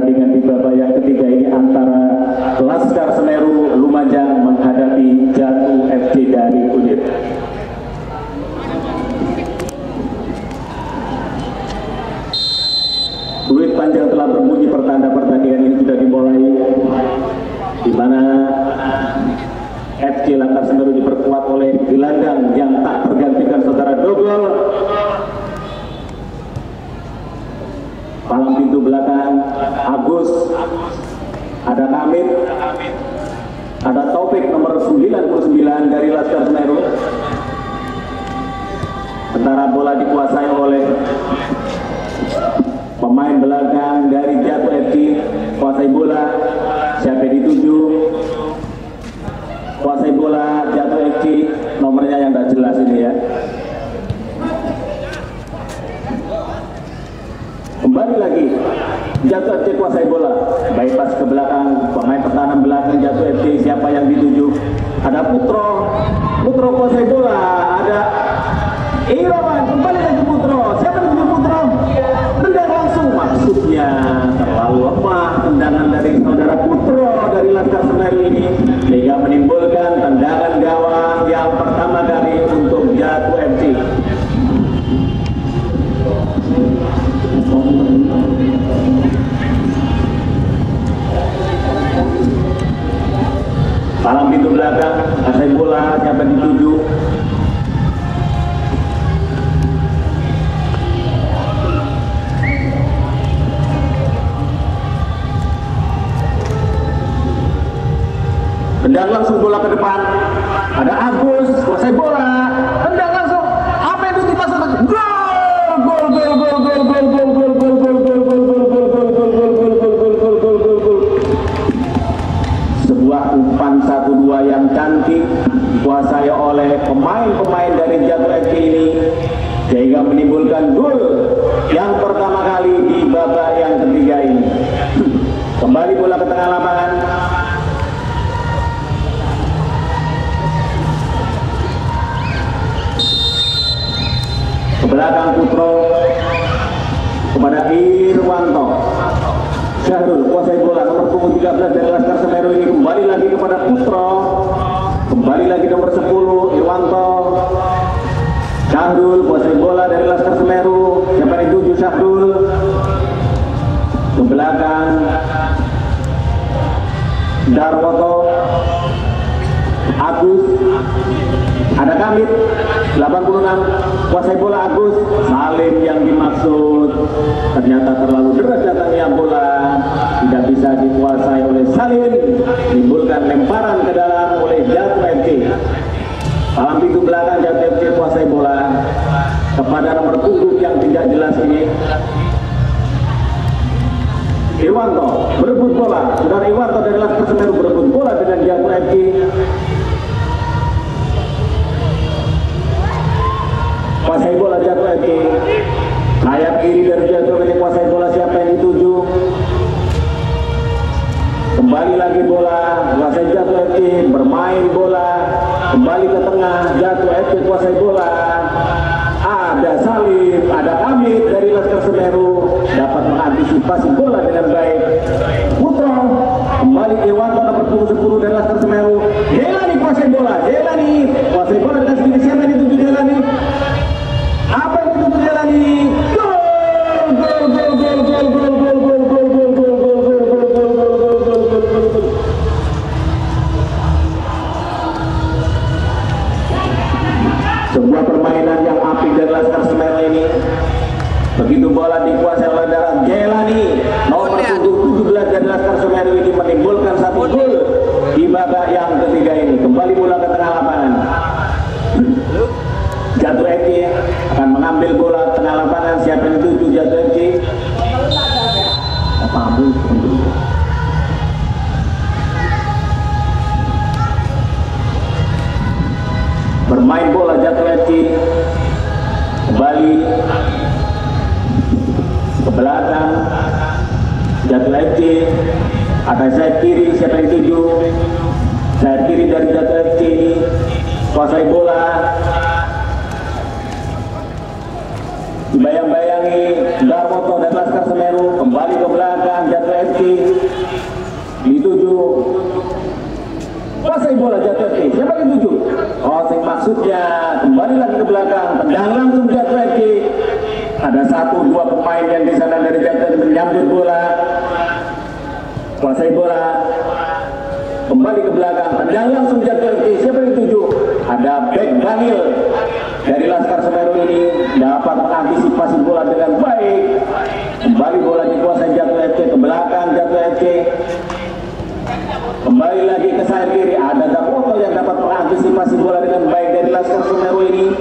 pertandingan di babak yang ketiga ini antara Laskar Semeru Lumajang menghadapi Jatuh FC dari Unit. Duit panjang telah berbunyi, pertanda pertandingan ini sudah dimulai, di mana FC Laskar Semeru diperkuat oleh gelandang yang tak tergantikan saudara Dogol. Palang pintu belakang Agus, ada Kamit, ada Taufik nomor 99 dari Laskar Semeru. Sementara bola dikuasai oleh pemain belakang dari Jatuh FC. Kuasai bola, siapa yang dituju? Kuasai bola Jatuh FC, nomornya yang tidak jelas ini ya. Kembali lagi Jatuh FC kuasai bola, bypass ke belakang, pemain pertahanan belakang Jatuh FC, siapa yang dituju? Ada Putro kuasai bola, ada Irawan, kembali lagi Putro, siapa yang dituju Putro? Tendang langsung, maksudnya terlalu lemah tendangan dari saudara Putro dari Laskar Semeru ini, sehingga menimbulkan tendangan gawang yang pertama kali untuk Jatuh FC. Palang pintu belakang, kuasai bola, siapa yang dituju? Tendang langsung bola ke depan, ada Agus, kuasai bola, tendang langsung, apa yang dimasuk? Gol! Sebuah umpan 1-2 yang cantik dikuasai oleh pemain-pemain dari Jatuh FC ini, sehingga menimbulkan gol yang pertama kali di babak yang ketiga ini. Kembali bola ke tengah lapangan. Ke belakang Putro kepada Irwanto. Syahrul kuasai bola, nomor punggung 13 dari Laskar Semeru ini kembali lagi kepada Putro. Kembali lagi nomor 10 Irwanto. Syahrul kuasai bola dari Laskar Semeru, siapa yang dituju? Syahrul. Ke belakang Darwoto, Agus, ada Kamit 86, kuasai bola Agus. Salim yang dimaksud, ternyata terlalu deras datangnya bola, tidak bisa dikuasai oleh Salim, menimbulkan lemparan ke dalam oleh Jatuh FC. Palang pintu belakang Jatuh FC kuasai bola kepada nomor punggung yang tidak jelas ini. Irwanto berebut bola, saudara Irwanto dari Laskar Semeru berebut bola dengan Jatuh FC. Kuasai bola Jatuh FC, sayap kiri dari Jatuh FC, kuasai bola, siapa yang dituju? Kembali lagi bola, kuasai Jatuh FC, bermain bola, kembali ke tengah, Jatuh FC kuasai bola. Ada Salim, ada Kamit dari Laskar Semeru, dapat mengantisipasi bola dengan baik. Putro, kembali Irwanto nomor 10 dari Laskar Semeru. Jelani kuasai bola, Jelani kuasai bola dengan sendiri, siapa yang dituju? Jelani. Apa yang dituju Jelani? Gol! Sebuah permainan yang apik dari Laskar Semeru ini. Begitu bola dikuasai oleh Jelani, nomor 17 dari Laskar Semeru ini menimbulkan satu gol di babak yang ketiga ini. Kembali bola ke tengah lapangan. Jatuh FC akan mengambil bola tengah lapangan, siapa yang dituju? Jatuh FC. Bermain bola Jatuh FC, kembali ke belakang Jatuh FC. Ada sayap kiri, siapa yang dituju? Sayap kiri dari Jatuh FC ini, kuasai bola, dibayang-bayangi Darwoto dan Laskar Semeru. Kembali ke belakang Jatuh FC, bola Jatuh FC. Siapa yang dituju? Crossing maksudnya, kembali lagi ke belakang, tendang langsung Jatuh FC. Ada 1-2 pemain yang di sana dari Jatuh FC menyambut bola, kuasai bola, kembali ke belakang, tendang langsung Jatuh FC. Siapa yang dituju? Ada back Bangil dari Laskar Semeru ini dapat mengantisipasi bola dengan baik. Kembali bola dikuasai Jatuh FC, ke belakang Jatuh FC. Kembali lagi ke sayap kiri, ada Darwoto yang dapat mengantisipasi bola dengan baik dari Laskar Semeru ini.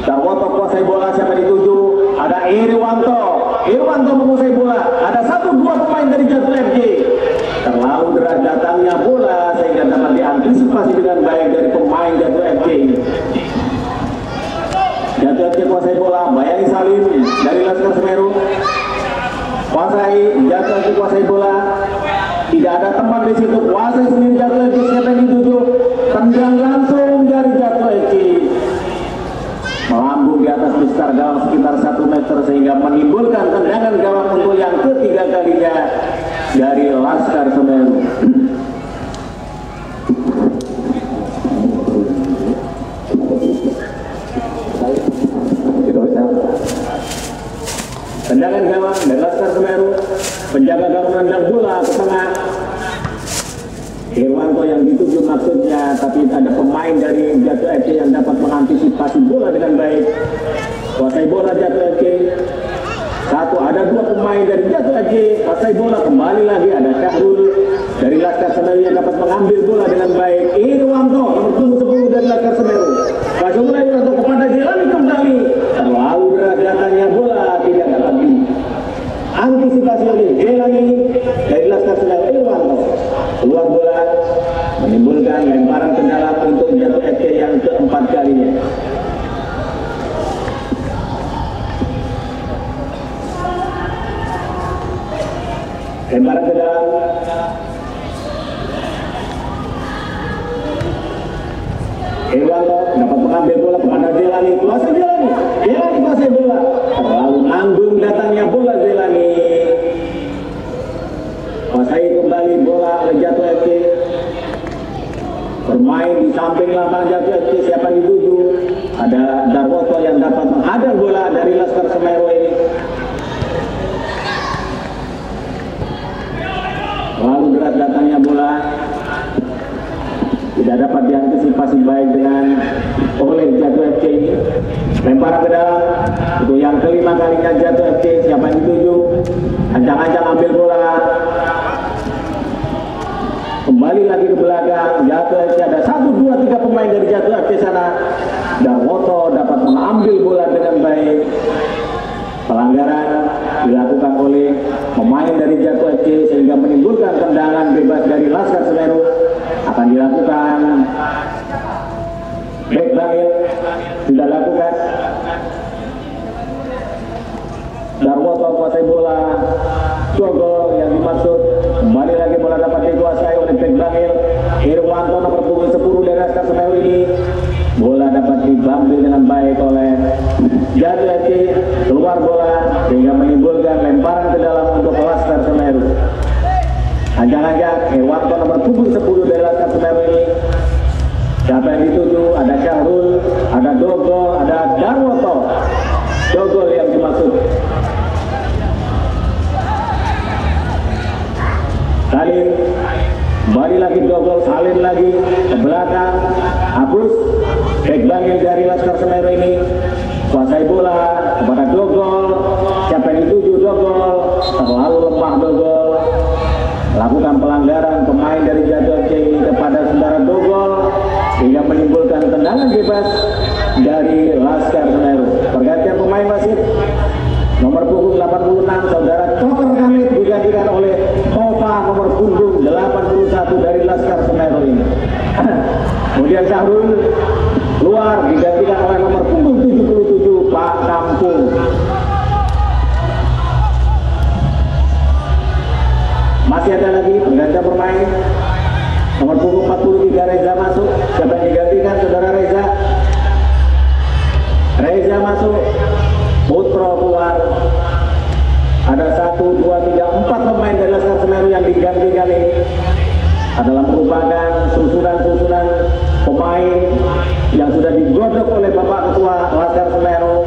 Darwoto kuasai bola, siapa dituju? Ada Irwanto. Irwanto menguasai bola. Ada 1-2 pemain dari Jatuh FC. Terlalu deras datangnya bola sehingga dapat diantisipasi dengan baik dari pemain Jatuh FC. Jatuh FC kuasai bola, Bayani Salim dari Laskar Semeru. Kuasai, Jatuh FC kuasai bola. Tidak ada teman di situ, kuasai sendiri Jatuh FC. Siapa yang dituju? Tendang langsung dari Jatuh FC. Melambung di atas mistar gawang sekitar 1 meter sehingga menimbulkan tendangan gawang untuk yang ketiga kalinya dari Laskar Semeru. Tendangan gawang dari Laskar Semeru, penjaga gawang menendang bola ke tengah. Irwanto yang dituju maksudnya, tapi ada pemain dari Jatuh FC yang dapat mengantisipasi bola dengan baik. Kuasai bola Jatuh FC. Ada 2 pemain dari Jatuh FC, kuasai bola, kembali lagi ada Syahrul dari Laskar Semeru yang dapat mengambil bola dengan baik. Irwanto nomor 10 dari Laskar Semeru. Kasih bola Irwanto kepada Jelani kembali. Terlalu berat datangnya bola, tidak dapat antisipasi oleh Jelani dari Laskar Semeru. Irwanto keluar bola, menimbulkan lemparan ke dalam untuk Jatuh FC yang keempat kalinya. Lemparan ke dalam, Irwanto dapat mengambil bola kepada Jelani. Kuasai Jelani, Jelani kuasai bola. Terlalu nanggung datangnya bola Jelani. Kuasai kembali bola oleh Jatuh FC. Bermain di samping lapangan Jatuh FC. Siapa yang dituju? Ada Darwoto yang dapat menghadang bola dari Laskar Semeru ini. Lalu berat datangnya bola, tidak dapat diantisipasi baik dengan oleh Jatuh FC ini. Lemparan ke dalam untuk yang kelima kalinya Jatuh FC. Siapa yang dituju? Ancang-ancang ambil bola, kembali lagi ke belakang Jatuh FC. Ada 1-2-3 pemain dari Jatuh FC sana. Darwoto dapat mengambil bola dengan baik. Pelanggaran dilakukan oleh pemain dari Jatuh FC sehingga menimbulkan tendangan bebas dari Laskar Semeru. Akan dilakukan back Bangil, sudah lakukan. Darwoto kuasai bola, Jogol yang dimaksud. Kembali lagi bola dapat dikuasai oleh back Bangil. Irwanto nomor punggung 10 dari Laskar Semeru ini. Bola dapat diambil dengan baik oleh Jatuh FC. Keluar bola sehingga menimbulkan lemparan ke dalam untuk Laskar Semeru. Ancang-ancang Irwanto nomor punggung 10 dari Laskar Semeru ini. Siapa yang dituju? Ada Syahrul, ada Dogol, ada Darwoto. Dogol yang dimaksud. Salim, kembali lagi Dogol, Salim lagi ke belakang. Agus, back Bangil dari Laskar Semeru ini. Kuasai bola kepada Dogol. Siapa yang dituju? Dogol. Terlalu lemah Dogol. Lakukan pelanggaran pemain dari Jatuh FC ini kepada saudara Dogol sehingga menimbulkan tendangan bebas dari Laskar Semeru. Pergantian pemain wasit nomor punggung 86 saudara Coker Kamit digantikan oleh Tova nomor punggung 81 dari Laskar Semeru ini. Kemudian Syahrul keluar digantikan oleh nomor punggung 77 Pak Kampung. Masih ada lagi pergantian pemain. Nomor punggung 43 Reza masuk. Siapa yang digantikan? Saudara Reza. Reza masuk. Putro keluar. Ada 1, 2, 3, 4 pemain dari Laskar Semeru yang digantikan ini adalah merupakan susunan-susunan sudah digodok oleh Bapak Ketua Laskar Semeru.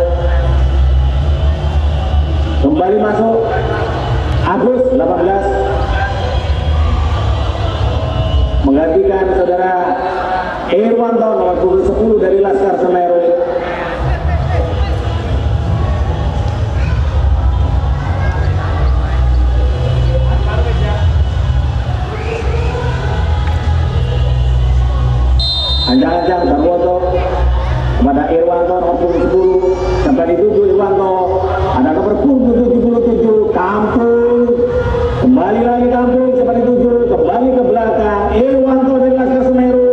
Kembali masuk Agus 18 menggantikan saudara Irwanto nomor punggung 10 dari Laskar Semeru. Anjang-anjang Darwoto kepada Irwanto nomor punggung 10 sampai dituju Irwanto, ada nomor punggung 77 Kampung, kembali lagi Kampung sampai dituju, kembali ke belakang Irwanto dari Laskar Semeru,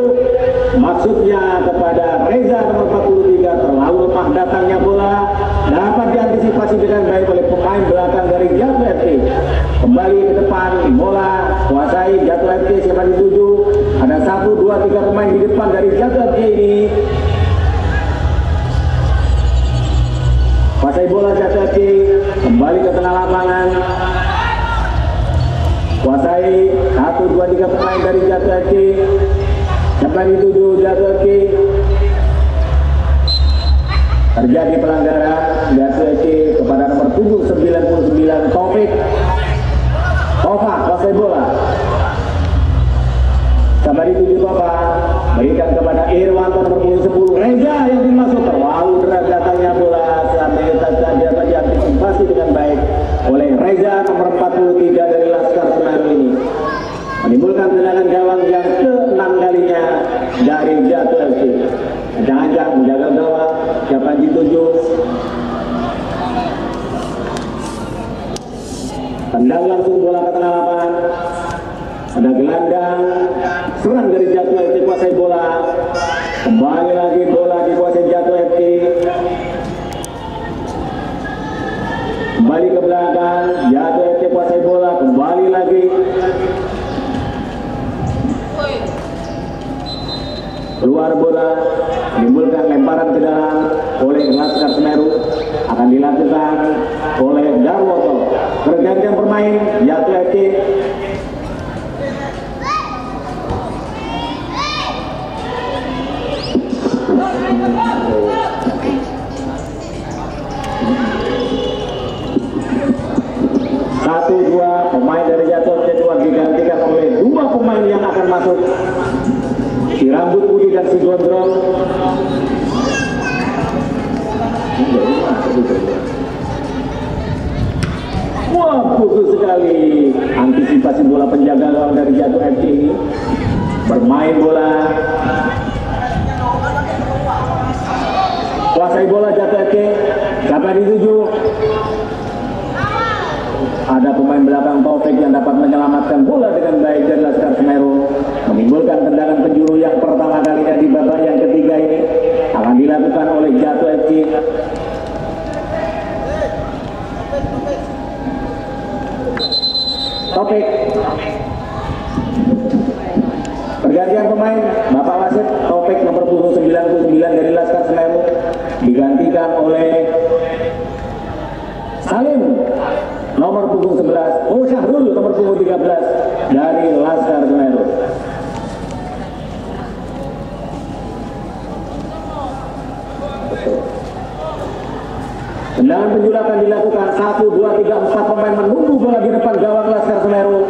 maksudnya kepada Reza nomor 43. Terlalu lemah datangnya bola, dapat diantisipasi dengan baik oleh pemain belakang dari Jatuh FC. Kembali ke depan bola kuasai Jatuh FC sampai dituju, ada 1, 2, 3 pemain di depan dari Jatuh FC ini. Kuasai bola Jatuh FC, kembali ke tengah lapangan. Kuasai 1, 2, 3 pemain dari Jatuh FC. Sampai dituju Jatuh FC. Terjadi pelanggaran Jatuh FC kepada nomor punggung 99 Taufik. Tova kuasai bola. Sampai dituju Tova, berikan kepada Irwanto nomor punggung 10. Reza yang dimasuk, terlalu deras datangnya bola, sampai saja diantisipasi dengan baik oleh Reza nomor 43 dari Laskar Semeru ini, menimbulkan tendangan gawang yang ke-6 kalinya dari Jatuh FC. Jangan-jangan menjaga gawang, siapa yang dituju, tendang langsung bola ke tengah lapangan. Ada gelandang serang dari Jatuh FC, kuasai bola, kembali lagi bola dikuasai Jatuh FC, kembali ke belakang Jatuh FC kuasai bola, kembali lagi keluar bola, menimbulkan lemparan ke dalam oleh Laskar Semeru, akan dilakukan oleh Darwoto. Pergantian bermain Jatuh FC. Satu, dua pemain dari Jatuh FC digantikan oleh 2 pemain yang akan masuk, si Rambut Budi dan si Gondrong. Wah, bagus sekali antisipasi bola penjaga gawang dari Jatuh FC ini, bermain bola, kuasai bola Jatuh FC. Sampai dituju, ada pemain belakang Taufik yang dapat menyelamatkan bola dengan baik dari Laskar Semeru, menimbulkan tendangan penjuru yang pertama kalinya di babak yang ketiga ini, akan dilakukan oleh Jatuh FC. Taufik, pergantian pemain Bapak wasit. Taufik nomor punggung 99 dari Laskar Semeru digantikan oleh Salim nomor punggung 11. Oh, Syahrul nomor punggung 13 dari Laskar Semeru. Tendangan penjuru akan dilakukan. 1, 2, 3, 4 pemain menunggu bola di depan gawang Laskar Semeru.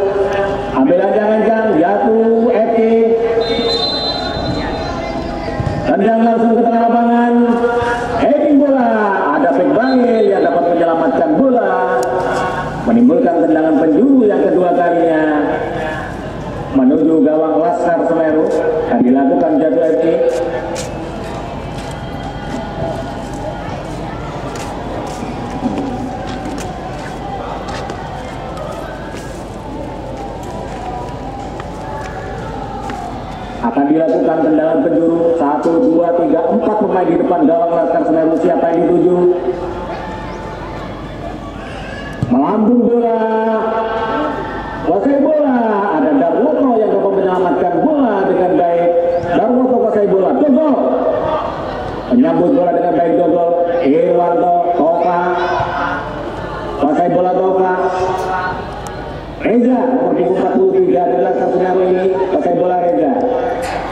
Ambil ancang-ancang Jatuh FC. Tendang langsung ke tengah lapangan. Heading bola. Ada Pek Bangil yang dapat menyelamatkan bola, menimbulkan tendangan penjuru yang kedua kalinya menuju gawang Laskar Semeru, akan dilakukan Jatuh FC. Akan dilakukan tendangan penjuru. 1, 2, 3, 4 pemain di depan gawang Laskar Semeru. Siapa yang dituju? Melambung bola, kuasai bola, ada Darwoto yang dapat menyelamatkan bola dengan baik. Darwoto kuasai bola, Dogol menyambut bola dengan baik. Dogol, Irwanto, Tova kuasai bola. Tova, Reza nomor punggung 43 dari Laskar Semeru ini kuasai bola. Reza,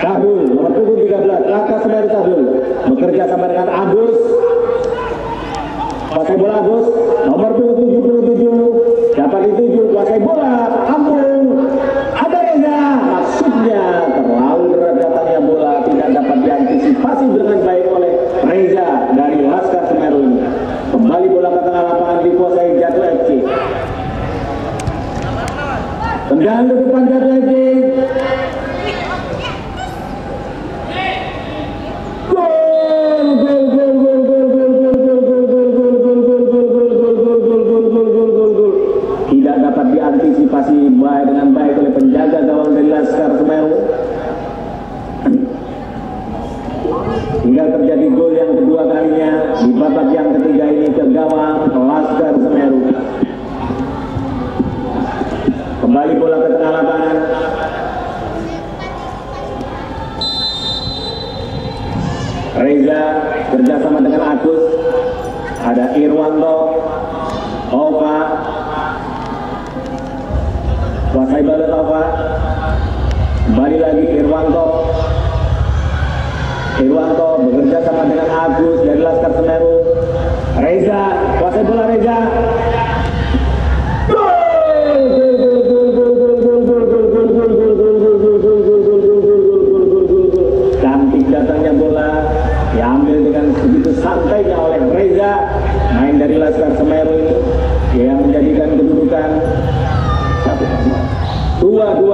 Sahrul nomor punggung 13 Laskar Semeru. Sahrul bekerja sama dengan Agus. Kuasai bola Agus, nomor 77 dapat dituju, kuasai bola, ampun, ada Reza, maksudnya terlalu berat datangnya bola, tidak dapat diantisipasi dengan baik oleh Reza dari Laskar Semeru ini. Kembali bola ke tengah lapangan dikuasai Jatuh FC. Tendangan ke depan Jatuh FC. Tidak dapat diantisipasi dengan baik oleh penjaga gawang dari Laskar Semeru. Hingga terjadi gol yang kedua kalinya di babak yang ketiga ini ke gawang Laskar Semeru. Kembali bola ke tengah lapangan. Reza kerjasama dengan Agus. Ada Irwanto, Ova, kuasai bola Ova. Kembali lagi Irwanto. Irwanto bekerja sama dengan Agus dari Laskar Semeru. Reza, kuasai bola Reza. Cantik datangnya bola, diambil dengan begitu santainya oleh Reza, main dari Laskar Semeru ini, yang menjadikan kedudukan 2-2.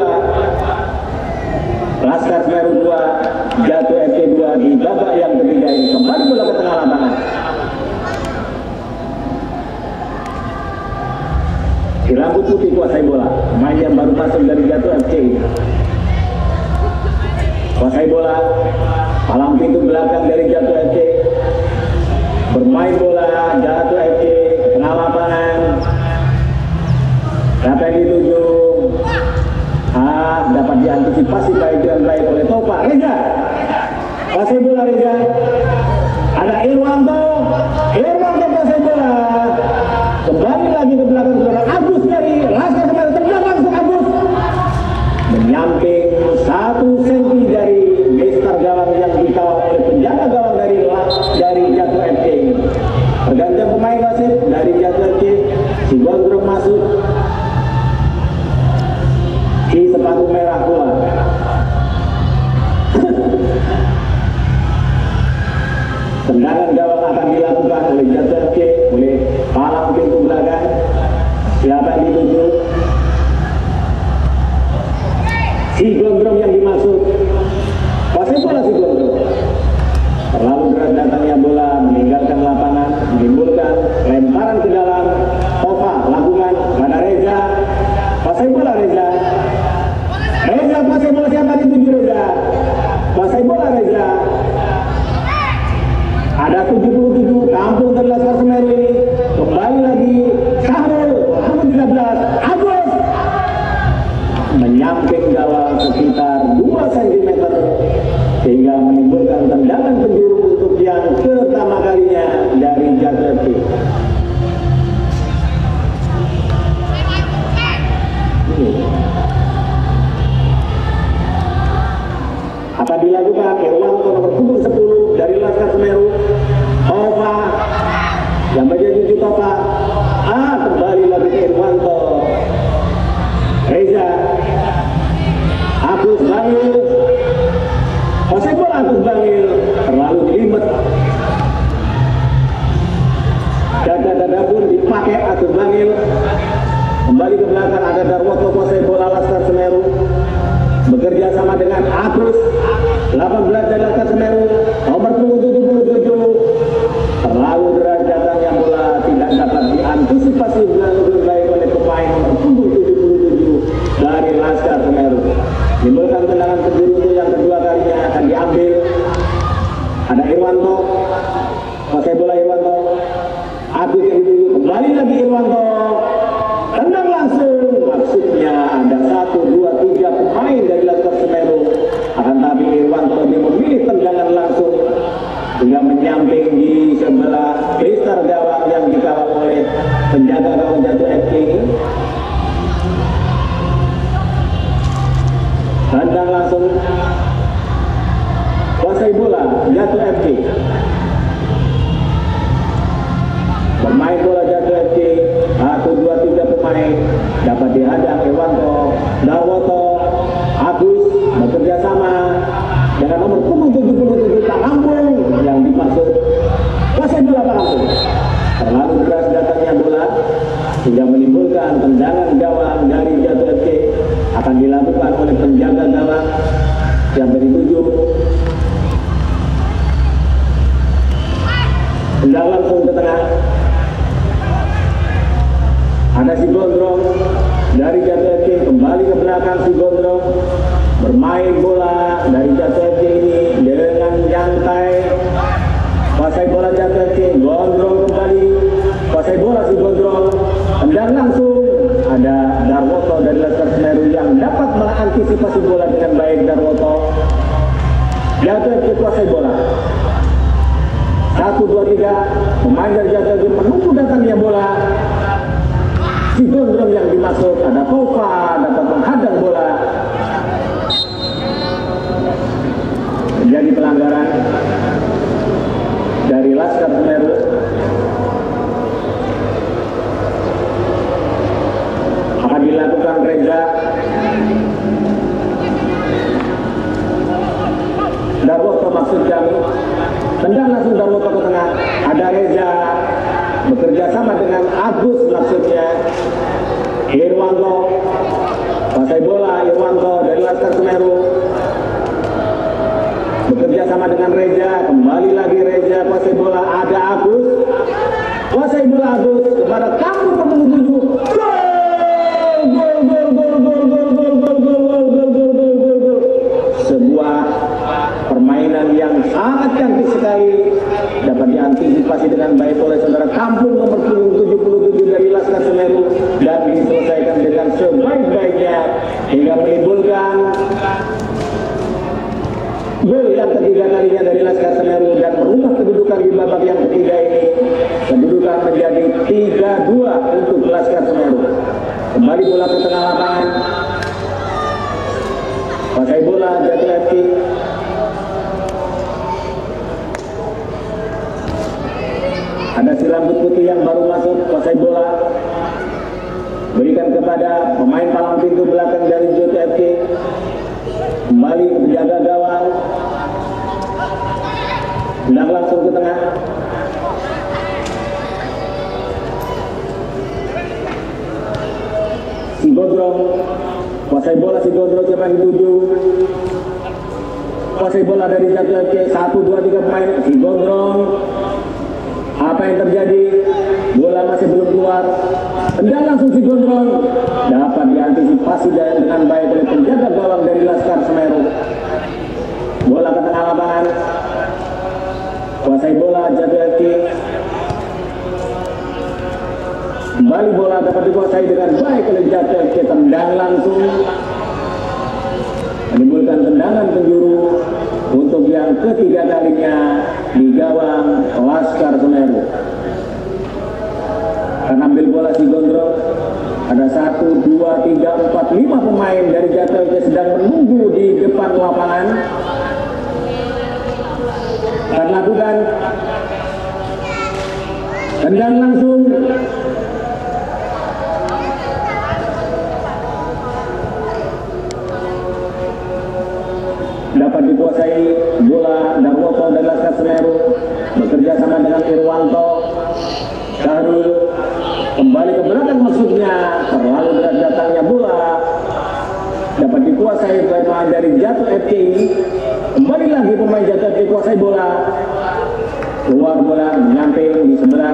Laskar Semeru 2, Jatuh FC 2 di babak yang ketiga ini. Kembali bola ke tengah lapangan. Di rambut putih kuasai bola, main yang baru masuk dari Jatuh FC. Kuasai bola, palang pintu belakang dari Jatuh FC. Bermain bola Jatuh FC ke tengah lapangan. Dapat dituju. Dapat diantisipasi baik dengan baik oleh Topa. Reza, kuasai bola Reza. Ada Irwanto. Irwanto kuasai bola. Kembali lagi ke belakang saudara Agus dari Laskar Semeru. Tendang langsung Agus. Menyamping 1 cm dari Mister gawang yang dikawal oleh penjaga gawang dari Jatuh FC. Pergantian pemain wasit dari Jatuh FC. Si Gondrong masuk. Si sepatu merah keluar. Tendangan gawang akan dilakukan oleh Jatuh FC, oleh palang pintu belakang. Siapa yang dituju? Si Gondrong yang dimaksud. Kuasai bola si Gondrong. Terlalu berat datangnya bola, meninggalkan lapangan, menimbulkan lemparan ke dalam. Tova lakukan pada Reza. Kuasai bola Reza. Reza kuasai bola, siapa dituju Reza? Kuasai bola Reza. Ada 77, kampung dari Laskar Semeru ini. Kembali lagi Sahrul, nomor 13, Agus. Menyamping gawang sekitar 2 cm sehingga menimbulkan tendangan penjuru untuk yang pertama kalinya dari Jatuh FC. Akan dilakukan Irwanto nomor punggung 10 dari Laskar Semeru. Tova yang menjadi tujuh Tova. Kembali lagi ke Irwanto. Reza, Agus Bangil. Kuasai bola Agus Bangil, terlalu jelimet. Dada pun dipakai Agus Bangil. Kembali ke belakang ada Darwoto, kuasai bola Laskar Semeru. Bekerja sama dengan Agus 18 dari Laskar Semeru, nomor 77. Terlalu berat datangnya bola, tidak dapat diantisipasi dengan lebih baik oleh pemain nomor 77 dari Laskar Semeru. Menimbulkan tendangan penjuru untuk yang kedua kalinya akan diambil. Ada Irwanto, kuasai bola Irwanto. Agus yang dituju, kembali lagi Irwanto. Tendang langsung, maksudnya ada 1, 2, 3 pemain dari Laskar Semeru. Akan tapi Irwanto lebih memilih tendangan langsung hingga menyamping di sebelah Mister gawang yang dikawal oleh penjaga gawang Jatuh FC. Tendang langsung, kuasai kuasai bola Jatuh FC. Pemain bola Jatuh FC 1, 2, 3 pemain dapat dihadang Irwanto, Darwoto, Agus bekerja sama dengan nomor punggung 77 Pak Lampung yang dimaksud kuasai bola Pak Lampung. Terlalu keras datangnya bola sehingga menimbulkan tendangan gawang dari Jatuh FC, akan dilakukan oleh penjaga gawang yang dituju. Tendang langsung ke tengah. Ada si Gondrong dari Jatuh FC kembali ke belakang. Si Gondrong bermain bola dari Jatuh FC ini dengan nyantai. Kuasai bola Jatuh FC, Gondrong kembali kuasai bola si Gondrong. Tendang langsung. Ada Darwoto dari Laskar Semeru yang dapat mengantisipasi bola dengan baik. Darwoto, Jatuh FC kuasai bola. 1, 2, 3 pemain dari Jatuh FC menunggu datangnya bola. Si Gondrong yang dimaksud ada Tova dapat menghadang bola. Terjadi pelanggaran dari Laskar Semeru. Akan dilakukan Reza. Darwoto maksud kami. Tendang langsung Darwoto ke tengah. Ada Reza bekerja sama dengan Agus maksudnya. Irwanto kuasai bola. Irwanto dari Laskar Semeru bekerja sama dengan Reza. Kembali lagi Reza kuasai bola. Ada Agus kuasai bola. Agus kepada Kampung menuju sebuah permainan yang sangat cantik sekali, dapat diantisipasi dengan baik oleh saudara Kampung nomor 77 dari Laskar Semeru dan diselesaikan dengan sebaik-baiknya hingga menimbulkan gol yang ketiga kalinya dari Laskar Semeru dan merubah kedudukan di babak yang ketiga ini. Kedudukan menjadi 3-2 untuk Laskar Semeru. Kembali bola ke tengah lapangan. Kuasai bola Jatuh FC. Ada si rambut putih yang baru masuk, kuasai bola. Berikan kepada pemain palang pintu belakang dari Jatuh FC. Kembali menjaga gawang. Tendang langsung ke tengah. Si Gondrong kuasai bola. Si Gondrong siapa yang dituju? Kuasai bola dari Jatuh FC. 1, 2, 3 pemain. Si Gondrong. Apa yang terjadi? Bola masih belum keluar. Tendang langsung si Gondrong. Dapat diantisipasi dengan baik oleh penjaga gawang dari Laskar Semeru. Bola ke tengah lapangan. Kuasai bola Jatuh FC. Kembali bola dapat dikuasai dengan baik oleh Jatuh FC. Tendang langsung. Menimbulkan tendangan penjuru untuk yang ketiga kalinya di gawang Laskar Semeru. Akan ambil bola si Gondrong. Ada 1, 2, 3, 4, 5 pemain dari Jatuh FC sedang menunggu di depan lapangan. Akan lakukan tendang langsung. Dapat dikuasai bola Darwoto dan Laskar Semeru bekerja sama dengan Irwanto. Syahrul kembali ke belakang maksudnya. Terlalu berat datangnya bola. Dapat dikuasai pemain dari Jatuh FC ini. Kembali lagi pemain Jatuh FC kuasai bola. Keluar bola menyamping di sebelah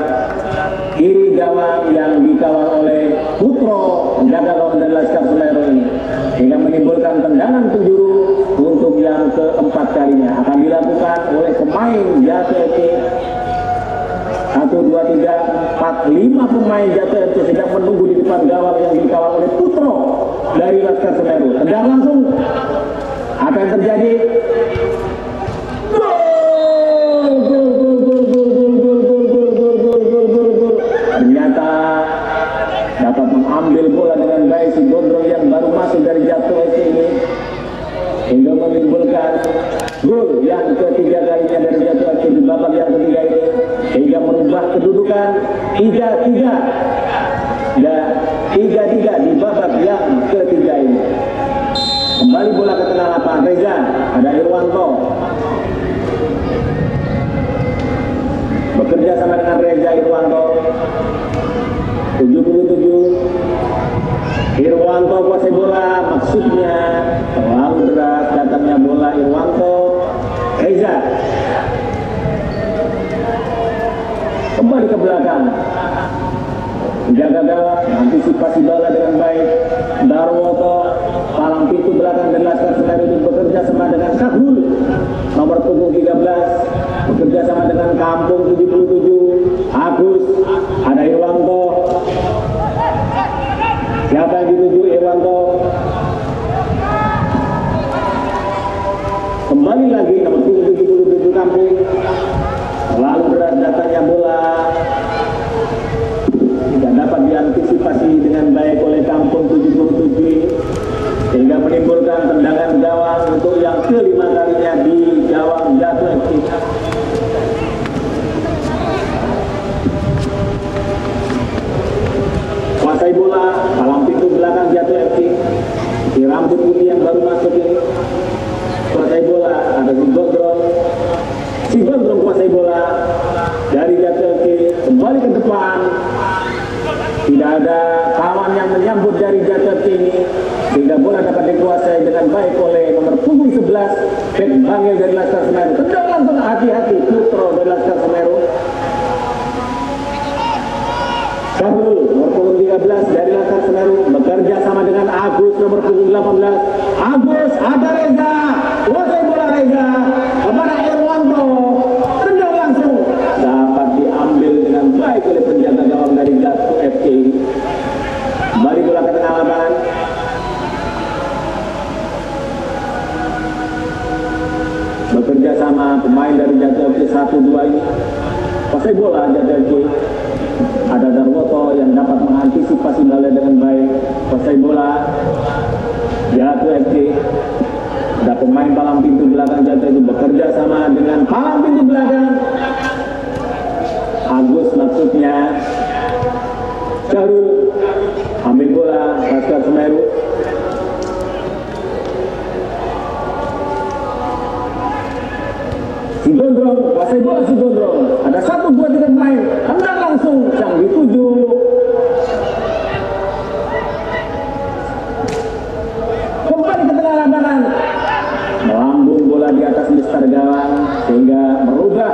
kiri gawang yang dikawal oleh Putro jaga gawang dari Laskar Semeru ini hingga menimbulkan tendangan penjuru untuk yang keempat kalinya. Akan dilakukan oleh pemain Jatuh FC. 1, 2, 3, 4, 5 pemain Jatuh FC sedang menunggu di depan gawang yang dikawal oleh Putro dari Laskar Semeru. Tendang langsung. Apa yang terjadi? Ternyata dapat mengambil bola dengan baik si Gondrong yang baru masuk dari Jatuh FC ini hingga menimbulkan gol yang ketiga. kedudukan 3-3 dan 3-3 di babak yang ketiga ini. Kembali bola ke tengah lapangan. Reza, ada Irwanto bekerja sama dengan Reza Irwanto. 77 Irwanto kuasai bola, maksudnya terlalu deras datangnya bola. Irwanto, Reza kembali ke belakang, menjaga gawang, antisipasi bola dengan baik. Darwoto palang pintu belakang dan Laskar Semeru itu bekerja sama dengan Kahul nomor punggung 13, bekerja sama dengan Kampung 77. Agus, ada Irwanto. Siapa yang dituju? Irwanto. Kembali lagi nomor punggung 77 Kampung. Lalu berat datangnya bola, tidak dapat diantisipasi dengan baik oleh Kampung 77 sehingga menimbulkan tendangan gawang untuk yang kelima kalinya di gawang Jatuh FC. Kuasai bola, palang pintu belakang Jatuh FC. Si rambut putih yang baru masuk ini kuasai bola, ada si Gondrong kuasai bola dari Jatuh FC, kembali ke depan. Tidak ada kawan yang menyambut dari Jatuh FC ini sehingga bola dapat dikuasai dengan baik oleh nomor punggung 11 Bek Bangil dari Laskar Semeru. Tendang langsung, hati-hati Putro dari Laskar Semeru. Kahul nomor punggung 13 dari Laskar Semeru bekerja sama dengan Agus nomor punggung 18. Agus, ada Reza, kuasai bola Reza kepada Irwanto, tendang langsung, dapat diambil dengan baik oleh penjaga gawang dari Jatuh FC. Kembali bola ke tengah lapangan. Bekerja sama pemain dari Jatuh FC 1-2 ini. Kuasai bola Jatuh FC. Ada Darwoto yang dapat mengantisipasi bola dengan baik. Kuasai bola Jatuh FC. Ada pemain palang pintu belakang Jatuh itu bekerja sama dengan palang pintu belakang Agus, maksudnya Syahrul. Ambil bola Laskar Semeru. Si Gondrong, kuasai bola si Gondrong. Ada 1-2-3 main, tendang langsung yang dituju. Kembali ke tengah lapangan. Melambung bola di atas mistar gawang sehingga merubah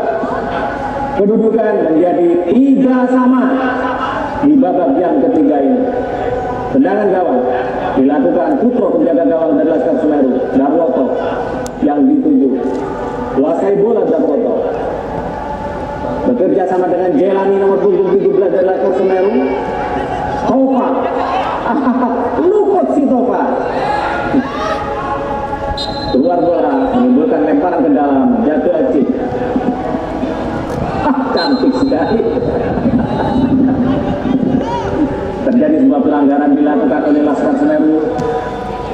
kedudukan menjadi 3-3 di babak yang ketiga ini. Tendangan gawang dilakukan Putro penjaga gawang dari Laskar Semeru. Darwoto yang dituju. Kuasai bola Darwoto. Bekerja sama dengan Jelani nomor punggung 17 dari Laskar Semeru. Tova. Luput si Tova. Keluar bola, menimbulkan lemparan ke dalam. Jatuh FC. Cantik sekali. Terjadi sebuah pelanggaran dilakukan oleh Laskar Semeru.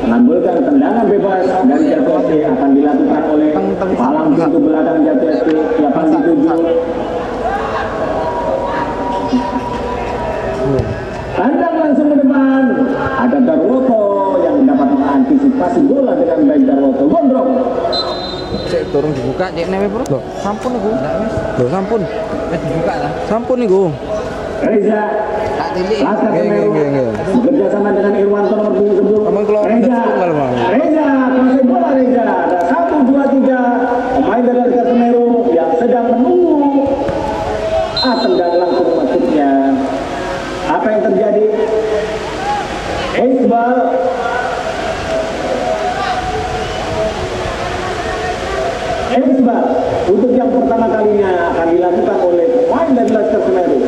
Menimbulkan tendangan bebas dari Jatuh FC akan dilakukan oleh palang pintu belakang Jatuh FC. Siapa dituju? Tendang langsung ke depan. Ada Darwoto yang dapat mengantisipasi bola dengan baik. Darwoto Gondrong. Cek turun dibuka cek newe bro. Loh, sampun niku. Loh, sampun. Dibuka lah. Sampun niku. Reza. Laskar Semeru bekerja sama dengan Irwanto nomor punggung 10. Reza. Reza, kuasai bola Reza. Ada 1-2-3 pemain dari Laskar Semeru yang sedang menunggu. Tendang langsung maksudnya. Apa yang terjadi? Iqbal. Iqbal untuk yang pertama kalinya akan dilakukan oleh pemain dari Laskar Semeru.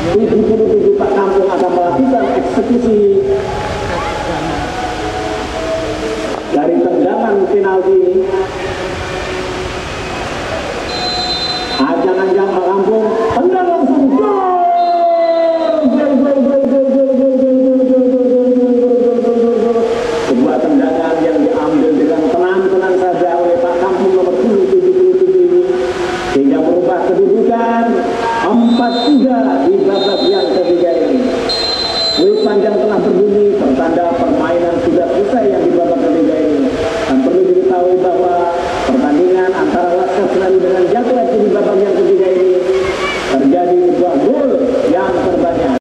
77 Pak Kampung akan melakukan eksekusi dari tendangan penalti. Ajang-ajang Pak Kampung tendang langsung gol. Sebuah tendangan yang diambil dengan tenang-tenang saja oleh Pak Kampung nomor 77 ini. sehingga merubah kedudukan